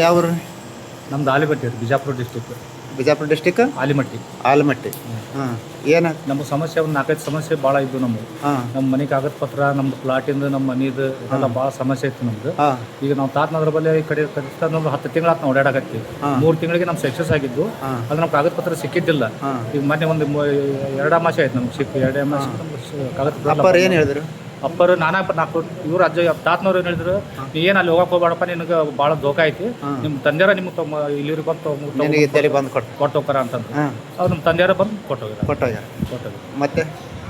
ಯಾವ್ರು? ನಮ್ದು ಆಲಿಮಟ್ಟಿ ರೀ, Bijapur district. Bijapur district Alimatti. Almatti. ಹಾಂ, ಏನು ನಮ್ಮ ಸಮಸ್ಯೆ ಒಂದು 4-5 ಸಮಸ್ಯೆ ಭಾಳ ಇದ್ದು ನಮ್ಮವು. ಹಾಂ ನಮ್ಮ ಮನೆ ಕಾಗದ ಪತ್ರ, ನಮ್ದು ಪ್ಲಾಟಿಂದು, ನಮ್ಮ ಮನಿದು ಇದೆಲ್ಲ ಭಾಳ ಸಮಸ್ಯೆ ಇತ್ತು ನಮ್ದು. ಹಾಂ ಈಗ ನಾವು ತಾತನದ್ರ ಬಲ್ಲಿ ಈ ಕಡೆ ನಮ್ದು 10 ತಿಂಗಳಾತ್ ನಾವು ಓಡಾಡಕತ್ತೀವಿ. 3 ತಿಂಗಳಿಗೆ ನಮ್ಮ ಸಕ್ಸಸ್ ಆಗಿದ್ದು. ಅದು ನಮ್ಮ ಕಾಗದ ಪತ್ರ ಸಿಕ್ಕಿದ್ದಿಲ್ಲ. ಈಗ ಮೊನ್ನೆ ಒಂದು 2 ಮಾಸ ಆಯ್ತು ನಮ್ಗೆ ಸಿಕ್ಕು. 2 ಮಾಸ ಕಾಗದ ಪತ್ರ ಅಪ್ಪಾರು ಏನು ಹೇಳಿದ್ರು? ಅಪ್ಪರು ನಾಲ್ಕು ಇವ್ರು ಅಜ್ಜ ತಾತನವ್ರು ಏನು ಹೇಳಿದ್ರು, ಏನು ಅಲ್ಲಿ ಹೋಗಕ್ಕೆ ಹೋಗ್ಬೇಡಪ್ಪ, ನಿನಗೆ ಭಾಳ ದೋಖ ಐತಿ, ನಿಮ್ಮ ತಂದೆಯರ ನಿಮ್ಗೆ ಇಲ್ಲಿವ್ರಿಗೆ ಬಂದು ನಿನಗೆ ತಲೆ ಬಂದು ಕೊಟ್ಟು ಹೋಗ್ತಾರ ಅಂತಂದ್ರೆ ಹಾಂ ಅವ್ರು ನಮ್ಮ ತಂದೆಯರ ಬಂದು ಕೊಟ್ಟೋಗಿರ ಕೊಟ್ಟೋಗ್ಯಾರ. ಮತ್ತೆ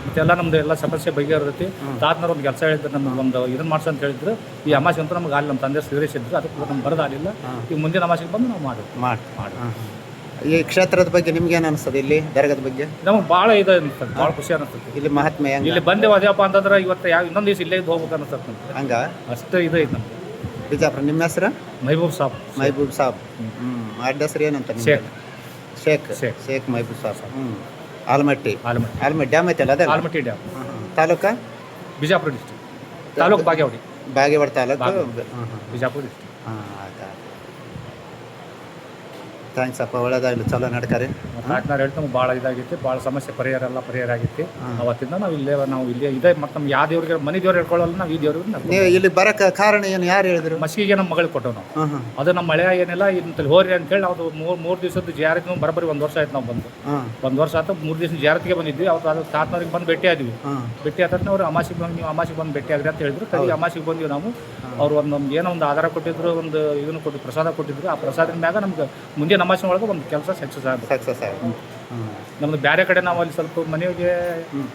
ಮತ್ತೆಲ್ಲ ನಮ್ದು ಎಲ್ಲ ಸಮಸ್ಯೆ ಬಗೆಹರಿದೈತಿ. ತಾತನವ್ರು ಒಂದು ಕೆಲಸ ಹೇಳಿದ್ರು, ನಮ್ಗೆ ಒಂದು ಇದನ್ನು ಮಾಡ್ಸ ಅಂತ ಹೇಳಿದ್ರು. ಈ ಅಮಾಸೆ ಅಂತೂ ನಮ್ಗೆ ಅಲ್ಲಿ ನಮ್ಮ ತಂದೆ ಸೇರಿಸಿದ್ರು, ಅದಕ್ಕೆ ನಮ್ಗೆ ಬರೋದಾಗಲಿಲ್ಲ. ಈಗ ಮುಂದಿನ ಅಮಾಸೆಗೆ ಬಂದು ನಾವು ಮಾಡಿ ಈ ಕ್ಷೇತ್ರದ ಬಗ್ಗೆ ನಿಮ್ಗೆ ಏನು ಅನಿಸ್ತದೆ? ಇಲ್ಲಿ ದರ್ಗದ ಬಗ್ಗೆ ನಮಗೆ ಭಾಳ ಇದು ಅನಿಸ್ತದೆ, ಭಾಳ ಖುಷಿ ಅನಿಸ್ತದೆ. ಇಲ್ಲಿ ಮಹಾತ್ಮೆ ಹೆಂಗೆ? ಇಲ್ಲಿ ಬಂದೇವು ಅದೇಪ್ಪ ಅಂತಂದ್ರೆ ಇವತ್ತು ಇನ್ನೊಂದು ದಿವಸ ಇಲ್ಲೇ ಹೋಗ್ಬೇಕು ಅನಿಸ್ತದೆ ನಮ್ಗೆ. ಹಂಗ ಅಷ್ಟು ಇದು ಐತೆ ನಮ್ಗೆ. ಬಿಜಾಪುರ. ನಿಮ್ಮ ಹೆಸರು? ಮಹಬೂಬ್ ಸಾಬ್. ಮಹಬೂಬ್ ಸಾಬ್. ಅಡ್ಡ ಹೆಸರು ಏನಂತ? ಶೇಖ್ ಮಹಬೂಬ್ ಸಾಬ್. ಆಲಮಟ್ಟಿ. ಆಲಮಟ್ಟಿ ಡ್ಯಾಮ್ ಐತಲ್ಲ ಅದೇ? Almatti dam. Taluka? Bijapur district. Taluk Bagewadi. Bagewadi taluk, Bijapur district. ಹಾಂ ಆಯ್ತು. ಥ್ಯಾಂಕ್ಸ್ ಅಪ್ಪ, ಒಳ್ಳೇದಾಗಲಿ, ಚಲೋ ನಡ್ಕರಿ. ತಾತನವ್ರು ಹೇಳ್ತಾ ಭಾಳ ಇದಾಗಿತ್ತು, ಭಾಳ ಸಮಸ್ಯೆ ಪರಿಹಾರ ಆಗಿತ್ತು. ಅವತ್ತಿಂದ ನಾವು ಇಲ್ಲೇ ಇದೆ. ಮತ್ತು ನಮ್ಗೆ ಯಾವ ದೇವ್ರಿಗೆ ಮನೆ ದೇವ್ರು ಹೇಳ್ಕೊಳ್ಳಲ್ಲ, ನಾವು ಈ ದೇವ್ರಿಗೆ ನೀವು ಇಲ್ಲಿ ಬರೋಕ್ಕೆ ಕಾರಣ ಏನು? ಯಾರು ಹೇಳಿದ್ರು? ಮಸಿಗೆ ನಮ್ಮ ಮಗಳಿಗೆ ಕೊಟ್ಟವು ನಾವು. ಅದು ನಮ್ಮ ಮಳೆ ಏನಿಲ್ಲ ಇಂತಲ್ಲಿ ಹೋರಿ ಅಂತೇಳಿ ನಾವು ಮೂರು ದಿವಸದ ಜಾರಕ್ಕೆ ಬರೋಬ್ಬರಿ 1 ವರ್ಷ ಆಯ್ತು ನಾವು ಬಂದು. 1 ವರ್ಷ ಆಯ್ತು. 3 ದಿವಸ ಜಾರತಿಗೆ ಬಂದಿದ್ವಿ. ಅವತ್ತು ಅದು ತಾತನವ್ರಿಗೆ ಬಂದು ಭೇಟಿ ಆದ್ವಿ. ಭೇಟಿ ಆದ್ರೆ ಅವ್ರು ಅಮಾಸಿಗೆ ಬಂದು, ನೀವು ಅಮಾಸಿಗೆ ಬಂದು ಭೇಟಿ ಆಗ್ರಿ ಅಂತ ಹೇಳಿದ್ರು. ಕೈ ಅಮಾಸಿಗೆ ಬಂದ್ವಿ ನಾವು. ಅವ್ರು ಒಂದು ಏನೋ ಒಂದು ಆಧಾರ ಕೊಟ್ಟಿದ್ರು, ಒಂದು ಇದನ್ನು ಕೊಟ್ಟು ಪ್ರಸಾದ ಕೊಟ್ಟಿದ್ರು. ಆ ಪ್ರಸಾದದ ಮ್ಯಾಗ ನಮ್ಗೆ ಮುಂದೆ ಅಮಾಸೆ ಒಳಗೆ ಒಂದು ಕೆಲಸ ಸಕ್ಸಸ್ ಆಗಿದೆ. ನಮ್ದು ಬೇರೆ ಕಡೆ ನಾವು ಅಲ್ಲಿ ಸ್ವಲ್ಪ ಮನೆಗೆ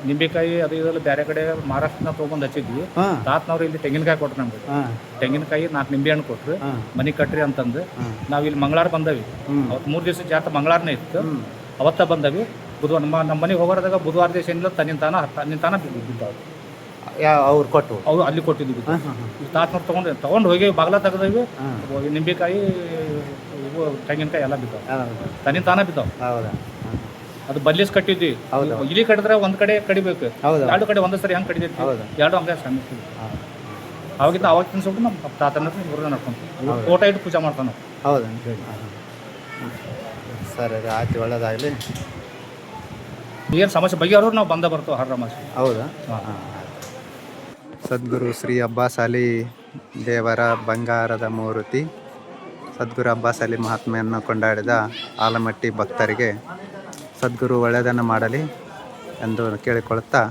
ನಿಂಬೆಕಾಯಿ ಅದು ಇದೆಲ್ಲ ಬೇರೆ ಕಡೆ ಮಹಾರಾಷ್ಟ್ರನ ತೊಗೊಂಡು ಹಚ್ಚಿದ್ವಿ. ತಾತನವ್ರು ಇಲ್ಲಿ ತೆಂಗಿನಕಾಯಿ ಕೊಟ್ರು ನಮ್ಗೆ. ತೆಂಗಿನಕಾಯಿ 4 ನಿಂಬೆ ಹಣ್ಣು ಕೊಟ್ರು. ಮನೆ ಕಟ್ರಿ ಅಂತಂದು ನಾವು ಇಲ್ಲಿ ಮಂಗಳವಾರ ಬಂದವಿ. ಅವತ್ತು 3 ದಿವಸ ಜಾತ ಮಂಗಳವಾರನೇ ಇತ್ತು. ಅವತ್ತ ಬಂದವಿ. ಬುಧವಾರ ನಮ್ಮ ಮನೆಗೆ ಹೋಗೋದಾಗ ಬುಧವಾರ ದಿವಸ ಏನಿಲ್ಲ, ತನ್ನಿಂದ ತಾನ ಬಿದ್ದಾವೆ. ಅವ್ರು ಕೊಟ್ಟು ಅವ್ರು ಅಲ್ಲಿ ಕೊಟ್ಟಿದ್ವಿ. ತಾತನವ್ರು ತೊಗೊಂಡು ಹೋಗಿ ಬಾಗ್ಲ ತೆಗೆದವಿ. ನಿಂಬೆಕಾಯಿ, ತೆಂಗಿನಕಾಯಿ ಎಲ್ಲ ಬಿದ್ದಾವೆ, ತನ್ನಿಂದ ತಾನ ಬಿದ್ದಾವೆ. ಹೌದಾ? ಅದು ಬದಲಿಸಿ ಕಟ್ಟಿದ್ವಿ. ಇಲ್ಲಿ ಕಟ್ಟಿದ್ರೆ ಒಂದು ಕಡೆ ಕಡಿಬೇಕು, 2 ಕಡೆ ಒಂದೇ ಸರಿ ಹೆಂಗೆ ಕಡಿದೈತಿ, 2 ಹಂಗೆ ಸಣ್ಣ. ಅವಾಗಿನ ಸ್ವಲ್ಪ ನಮ್ಮ ತಾತನ ಊರನ್ನ ನಡ್ಕೊಂತೀವಿ. ಊಟ ಇಟ್ಟು ಪೂಜೆ ಮಾಡ್ತಾನೆ. ಹೌದಾ? ಸರಿ, ಆಯ್ತು, ಒಳ್ಳೇದಾಗಲಿ. ಏನು ಸಮಸ್ಯೆ ಬಗೆಹರೋರು ನಾವು ಬರ್ತೇವೆ ಹರ ಮಾಸ. ಹೌದಾ? ಸದ್ಗುರು ಶ್ರೀ ಅಬ್ಬಾಸ್ ಅಲಿ ದೇವರ ಬಂಗಾರದ ಮೂರ್ತಿ ಸದ್ಗುರು ಅಬ್ಬಾಸ್ ಅಲಿ ಮಹಾತ್ಮೆಯನ್ನು ಕೊಂಡಾಡಿದ ಆಲಮಟ್ಟಿ ಭಕ್ತರಿಗೆ ಸದ್ಗುರು ಒಳ್ಳೆಯದನ್ನು ಮಾಡಲಿ ಎಂದು ಕೇಳಿಕೊಳ್ಳುತ್ತಾ